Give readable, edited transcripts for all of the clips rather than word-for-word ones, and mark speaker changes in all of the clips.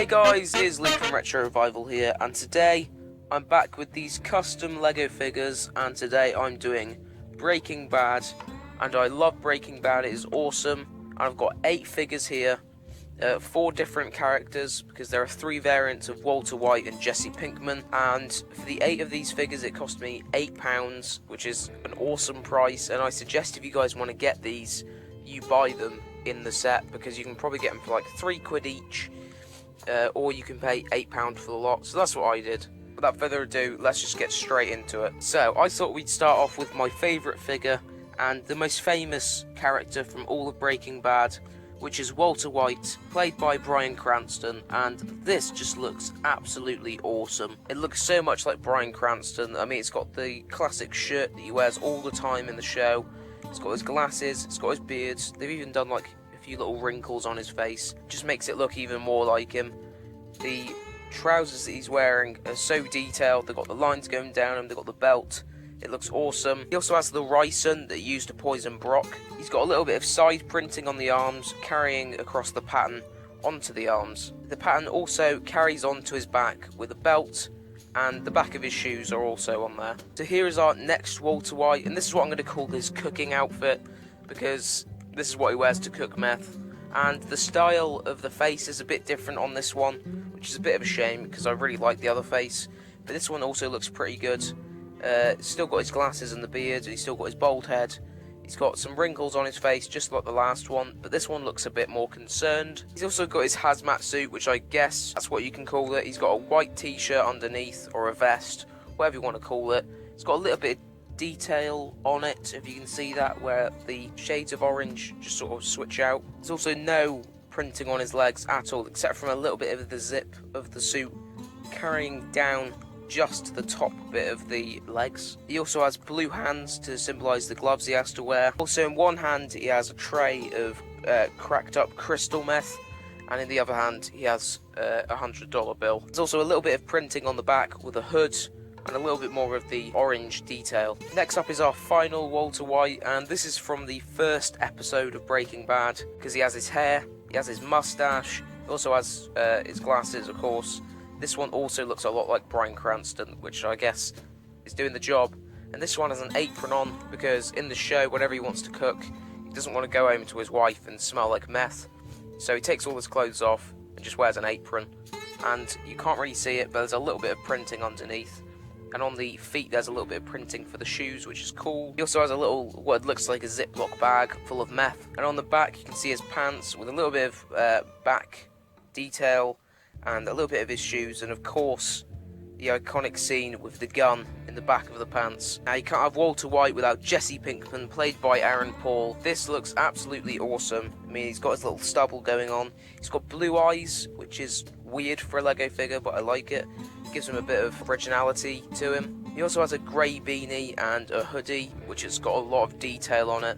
Speaker 1: guys, it's Luke from RetroRevival here, and today I'm back with these custom Lego figures, and today I'm doing Breaking Bad, and I love Breaking Bad. It is awesome. And I've got 8 figures here, 4 different characters, because there are 3 variants of Walter White and Jesse Pinkman, and for the 8 of these figures it cost me £8, which is an awesome price, and I suggest if you guys want to get these, you buy them in the set, because you can probably get them for like £3 each, or you can pay £8 for the lot. So that's what I did. Without further ado, let's just get straight into it. So I thought we'd start off with my favourite figure and the most famous character from all of Breaking Bad, which is Walter White, played by Bryan Cranston, and this just looks absolutely awesome. It looks so much like Bryan Cranston. I mean, it's got the classic shirt that he wears all the time in the show, it's got his glasses, it's got his beards, they've even done like a few little wrinkles on his face, just makes it look even more like him. The trousers that he's wearing are so detailed, they've got the lines going down them, they've got the belt, it looks awesome. He also has the ricin that he used to poison Brock. He's got a little bit of side printing on the arms, carrying across the pattern onto the arms. The pattern also carries onto his back with a belt, and the back of his shoes are also on there. So here is our next Walter White, and this is what I'm going to call his cooking outfit, because this is what he wears to cook meth. And the style of the face is a bit different on this one, which is a bit of a shame, because I really like the other face. But this one also looks pretty good. Still got his glasses and the beard, and he's still got his bald head. He's got some wrinkles on his face, just like the last one, but this one looks a bit more concerned. He's also got his hazmat suit, which I guess that's what you can call it. He's got a white t-shirt underneath, or a vest, whatever you want to call it. It's got a little bit of detail on it, if you can see that, where the shades of orange just sort of switch out. There's also no printing on his legs at all, except from a little bit of the zip of the suit carrying down just the top bit of the legs. He also has blue hands to symbolise the gloves he has to wear. Also in one hand he has a tray of cracked up crystal meth, and in the other hand he has a $100 bill. There's also a little bit of printing on the back with a hood and a little bit more of the orange detail. Next up is our final Walter White, and this is from the first episode of Breaking Bad, because he has his hair, he has his mustache, he also has his glasses, of course. This one also looks a lot like Bryan Cranston, which I guess is doing the job. And this one has an apron on, because in the show, whenever he wants to cook, he doesn't want to go home to his wife and smell like meth. So he takes all his clothes off and just wears an apron. And you can't really see it, but there's a little bit of printing underneath. And on the feet there's a little bit of printing for the shoes, which is cool. He also has a little, what looks like a Ziploc bag full of meth. And on the back you can see his pants with a little bit of back detail, and a little bit of his shoes, and of course the iconic scene with the gun in the back of the pants. Now you can't have Walter White without Jesse Pinkman, played by Aaron Paul. This looks absolutely awesome. I mean, he's got his little stubble going on. He's got blue eyes, which is weird for a Lego figure, but I like it. It gives him a bit of originality to him. He also has a grey beanie and a hoodie, which has got a lot of detail on it,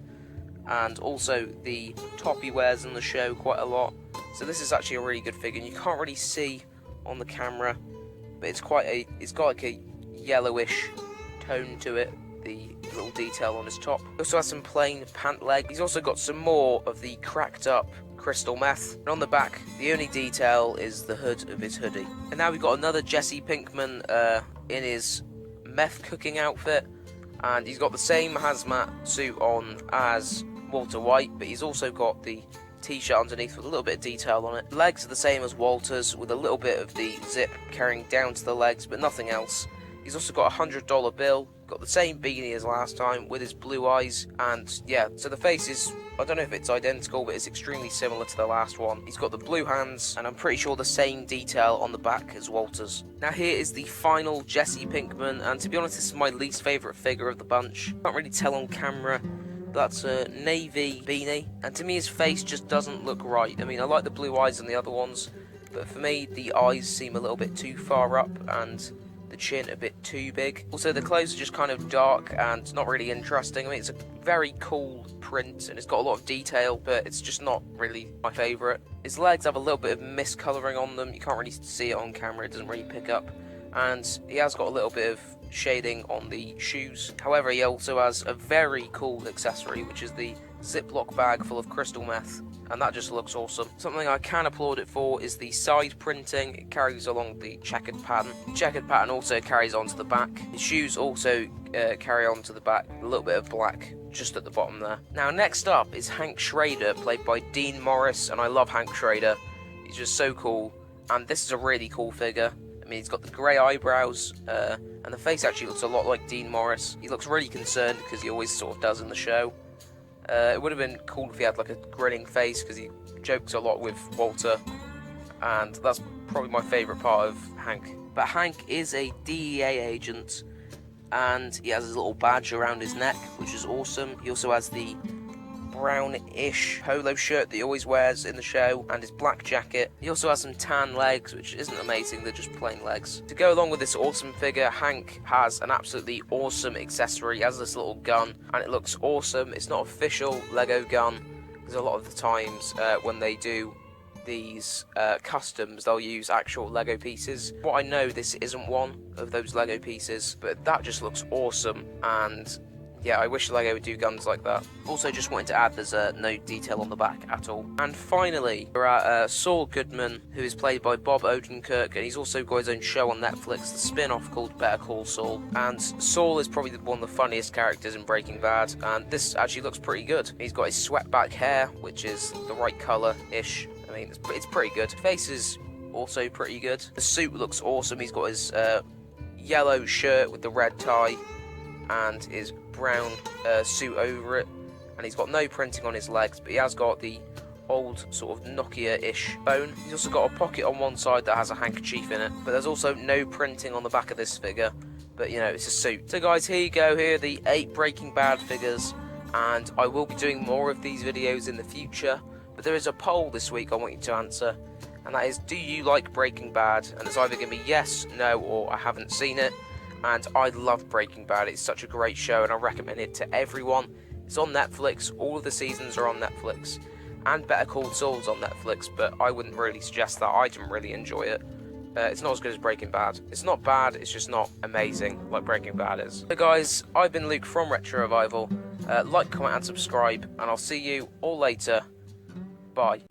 Speaker 1: and also the top he wears in the show quite a lot. So this is actually a really good figure, and you can't really see on the camera, but it's got like a yellowish tone to it, the little detail on his top. He also has some plain pant leg. He's also got some more of the cracked up crystal meth, and on the back the only detail is the hood of his hoodie. And now we've got another Jesse Pinkman in his meth cooking outfit, and he's got the same hazmat suit on as Walter White, but he's also got the t-shirt underneath with a little bit of detail on it. The legs are the same as Walter's, with a little bit of the zip carrying down to the legs, but nothing else. He's also got a $100 bill, got the same beanie as last time with his blue eyes, and yeah, so the face is, I don't know if it's identical, but it's extremely similar to the last one. He's got the blue hands, and I'm pretty sure the same detail on the back as Walter's. Now here is the final Jesse Pinkman, and to be honest, this is my least favourite figure of the bunch. Can't really tell on camera. That's a navy beanie, and to me his face just doesn't look right. I mean, I like the blue eyes on the other ones, but for me the eyes seem a little bit too far up and the chin a bit too big. Also the clothes are just kind of dark and not really interesting. I mean, it's a very cool print and it's got a lot of detail, but it's just not really my favourite. His legs have a little bit of miscolouring on them. You can't really see it on camera, it doesn't really pick up. And he has got a little bit of shading on the shoes. However, he also has a very cool accessory, which is the Ziploc bag full of crystal meth. and that just looks awesome. Something I can applaud it for is the side printing. It carries along the checkered pattern. The checkered pattern also carries onto the back. His shoes also carry on to the back, a little bit of black just at the bottom there. Now next up is Hank Schrader, played by Dean Morris, and I love Hank Schrader. He's just so cool, and this is a really cool figure. I mean, he's got the grey eyebrows, and the face actually looks a lot like Dean Morris. He looks really concerned, because he always sort of does in the show. It would have been cool if he had like a grinning face, because he jokes a lot with Walter, and that's probably my favourite part of Hank. But Hank is a DEA agent, and he has his little badge around his neck, which is awesome. He also has the brownish polo shirt that he always wears in the show, and his black jacket. He also has some tan legs, which isn't amazing, they're just plain legs. To go along with this awesome figure, Hank has an absolutely awesome accessory. He has this little gun, and it looks awesome. It's not official Lego gun, because a lot of the times when they do these customs, they'll use actual Lego pieces. What I know, this isn't one of those Lego pieces, but that just looks awesome, and yeah, I wish Lego would do guns like that. Also, just wanted to add, there's no detail on the back at all. And finally, we're at Saul Goodman, who is played by Bob Odenkirk, and he's also got his own show on Netflix, the spin-off called Better Call Saul. And Saul is probably one of the funniest characters in Breaking Bad, and this actually looks pretty good. He's got his swept-back hair, which is the right colour-ish. I mean, it's pretty good. Face is also pretty good. The suit looks awesome. He's got his yellow shirt with the red tie, and his brown suit over it, and he's got no printing on his legs, but he has got the old sort of Nokia-ish bone. He's also got a pocket on one side that has a handkerchief in it, but there's also no printing on the back of this figure, but you know, it's a suit. So guys, here you go, here are the 8 Breaking Bad figures, and I will be doing more of these videos in the future, but there is a poll this week I want you to answer, and that is, do you like Breaking Bad? And it's either going to be yes, no, or I haven't seen it. And I love Breaking Bad. It's such a great show, and I recommend it to everyone. It's on Netflix. All of the seasons are on Netflix, and Better Call Saul's on Netflix, but I wouldn't really suggest that. I didn't really enjoy it. It's not as good as Breaking Bad. It's not bad, it's just not amazing like Breaking Bad is. So guys, I've been Luke from RetroRevival. Like, comment and subscribe, and I'll see you all later. Bye.